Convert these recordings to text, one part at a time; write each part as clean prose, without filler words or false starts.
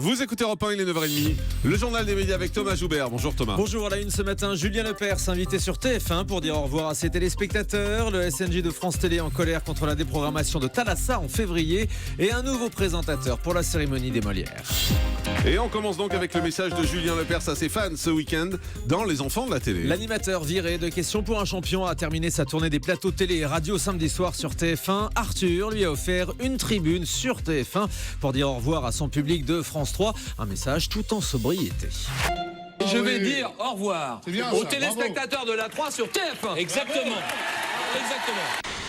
Vous écoutez Europe 1, il est 9h30. Le journal des médias avec Thomas Joubert. Bonjour Thomas. Bonjour, à la une ce matin, Julien Lepers invité sur TF1 pour dire au revoir à ses téléspectateurs. Le SNJ de France Télé en colère contre la déprogrammation de Thalassa en février et un nouveau présentateur pour la cérémonie des Molières. Et on commence donc avec le message de Julien Lepers à ses fans ce week-end dans Les Enfants de la télé. L'animateur viré de Questions pour un champion a terminé sa tournée des plateaux télé et radio samedi soir sur TF1. Arthur lui a offert une tribune sur TF1 pour dire au revoir à son public de France 3. Un message tout en sobriété. Je vais dire au revoir aux ça, téléspectateurs de la 3 sur TF1. Exactement.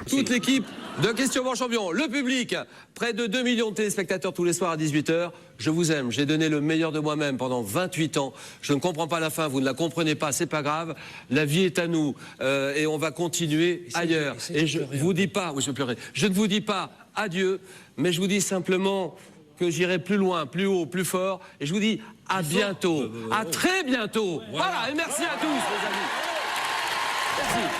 Toute l'équipe de Questions pour un champion, le public, près de 2 millions de téléspectateurs tous les soirs à 18h. Je vous aime, j'ai donné le meilleur de moi-même pendant 28 ans. Je ne comprends pas la fin, vous ne la comprenez pas, c'est pas grave. La vie est à nous et on va continuer ailleurs. Et je vous dis pas, oui, je vais pleurer. Je ne vous dis pas adieu, mais je vous dis simplement que j'irai plus loin, plus haut, plus fort. Et je vous dis à bientôt, à très bientôt. Voilà, et merci à tous, les amis. Merci.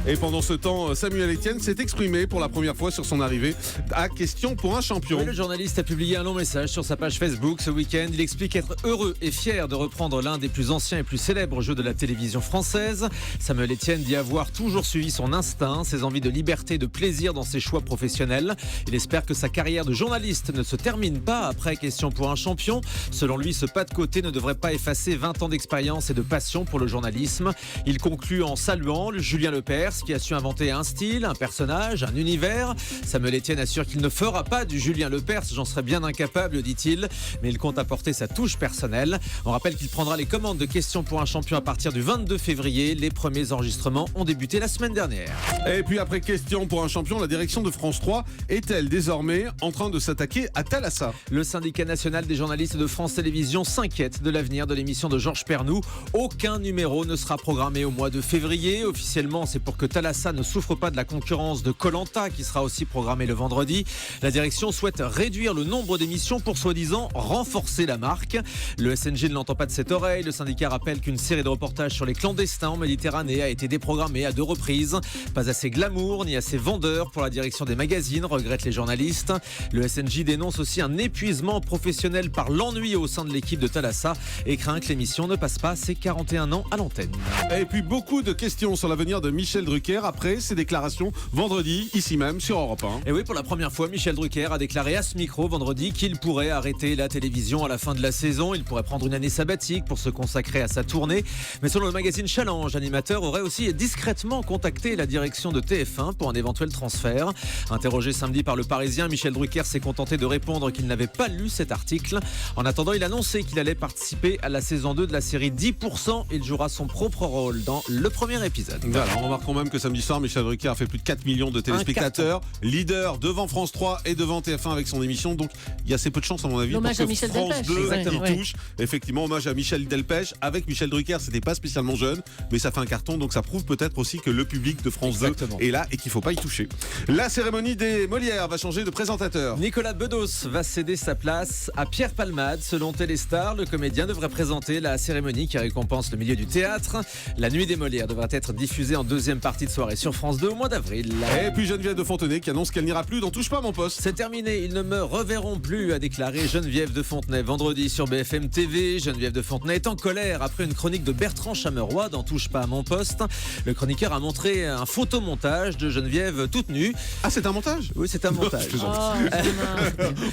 Et pendant ce temps, Samuel Etienne s'est exprimé pour la première fois sur son arrivée à Question pour un champion. Oui, le journaliste a publié un long message sur sa page Facebook ce week-end. Il explique être heureux et fier de reprendre l'un des plus anciens et plus célèbres jeux de la télévision française. Samuel Etienne dit avoir toujours suivi son instinct, ses envies de liberté et de plaisir dans ses choix professionnels. Il espère que sa carrière de journaliste ne se termine pas après Question pour un champion. Selon lui, ce pas de côté ne devrait pas effacer 20 ans d'expérience et de passion pour le journalisme. Il conclut en saluant Julien Lepers, qui a su inventer un style, un personnage, un univers. Samuel Etienne assure qu'il ne fera pas du Julien Lepers, j'en serais bien incapable, dit-il, mais il compte apporter sa touche personnelle. On rappelle qu'il prendra les commandes de Questions pour un champion à partir du 22 février. Les premiers enregistrements ont débuté la semaine dernière. Et puis après Question pour un champion, la direction de France 3 est-elle désormais en train de s'attaquer à Thalassa? Le syndicat national des journalistes de France Télévisions s'inquiète de l'avenir de l'émission de Georges Pernou. Aucun numéro ne sera programmé au mois de février. Officiellement, c'est pour que Thalassa ne souffre pas de la concurrence de Koh-Lanta qui sera aussi programmé le vendredi. La direction souhaite réduire le nombre d'émissions pour soi-disant renforcer la marque. Le SNJ ne l'entend pas de cette oreille. Le syndicat rappelle qu'une série de reportages sur les clandestins en Méditerranée a été déprogrammée à 2 reprises. Pas assez glamour ni assez vendeur pour la direction des magazines, regrettent les journalistes. Le SNJ dénonce aussi un épuisement professionnel par l'ennui au sein de l'équipe de Thalassa et craint que l'émission ne passe pas ses 41 ans à l'antenne. Et puis beaucoup de questions sur l'avenir de Michel Drucker après ses déclarations vendredi, ici même sur Europe 1. Et oui, pour la première fois, Michel Drucker a déclaré à ce micro vendredi qu'il pourrait arrêter la télévision à la fin de la saison. Il pourrait prendre une année sabbatique pour se consacrer à sa tournée. Mais selon le magazine Challenge, l'animateur aurait aussi discrètement contacté la direction de TF1 pour un éventuel transfert. Interrogé samedi par Le Parisien, Michel Drucker s'est contenté de répondre qu'il n'avait pas lu cet article. En attendant, il a annoncé qu'il allait participer à la saison 2 de la série 10%. Il jouera son propre rôle dans le premier épisode. Voilà, on remarque quand même que samedi soir, Michel Drucker a fait plus de 4 millions de téléspectateurs, leader devant France 3 et devant TF1 avec son émission. Donc il y a assez peu de chance à mon avis pour que Michel France Delpech. 2 Exactement. y touche. Effectivement, hommage à Michel Delpech avec Michel Drucker. C'était pas spécialement jeune, mais ça fait un carton. Donc ça prouve peut-être aussi que le public de France 2 est là et qu'il faut pas y toucher. La cérémonie des Molières va changer de présentateur. Nicolas Bedos va céder sa place à Pierre Palmade. Selon Téléstar, le comédien devrait présenter la cérémonie qui récompense le milieu du théâtre. La nuit des Molières devrait être diffusée en deuxième partie de soirée sur France 2 au mois d'avril. Et puis Geneviève de Fontenay qui annonce qu'elle n'ira plus dans Touche pas à mon poste. C'est terminé, ils ne me reverront plus, a déclaré Geneviève de Fontenay vendredi sur BFM TV. Geneviève de Fontenay est en colère après une chronique de Bertrand Chameroy dans Touche pas à mon poste. Le chroniqueur a montré un photomontage de Geneviève toute nue. Ah, c'est un montage? Oui, c'est un montage.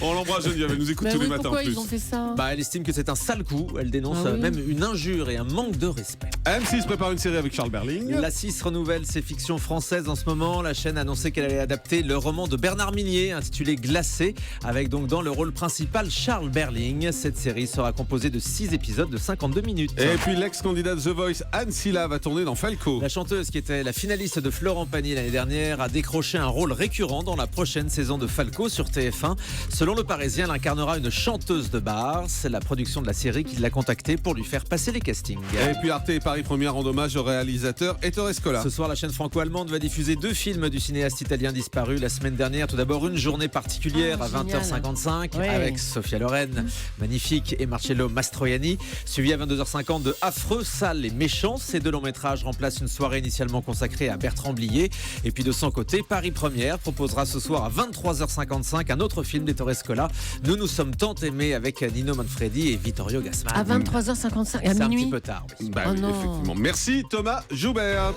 On l'embrasse Geneviève, elle nous écoute tous les matins en pourquoi plus. ils ont fait ça? Elle estime que c'est un sale coup. Elle dénonce même une injure et un manque de respect. M6 prépare une série avec Charles Berling. La 6 renouvelle ses fictions françaises en ce moment. La chaîne a annoncé qu'elle allait adapter le roman de Bernard Minier intitulé Glacé, avec donc dans le rôle principal Charles Berling. Cette série sera composée de 6 épisodes de 52 minutes. Et puis l'ex-candidate The Voice Anne Silla va tourner dans Falco. La chanteuse qui était la finaliste de Florent Pagny l'année dernière a décroché un rôle récurrent dans la prochaine saison de Falco sur TF1. Selon Le Parisien, elle incarnera une chanteuse de bar. C'est la production de la série qui l'a contactée pour lui faire passer les castings. Et puis Arte et Paris Première rendent hommage au réalisateur Ettore Scola. Ce soir, la la chaîne franco-allemande va diffuser 2 films du cinéaste italien disparu la semaine dernière. Tout d'abord, Une journée particulière à 20h55 avec Sophia Loren, magnifique, et Marcello Mastroianni, suivi à 22h50 de Affreux, sale et méchant. Ces 2 longs métrages remplacent une soirée initialement consacrée à Bertrand Blier. Et puis de son côté, Paris Première proposera ce soir à 23h55 un autre film d'Ettore Scola, Nous nous sommes tant aimés, avec Nino Manfredi et Vittorio Gassman. À 23h55, à C'est un minuit. petit peu tard. Oui. Bah oui, effectivement. Merci Thomas Joubert.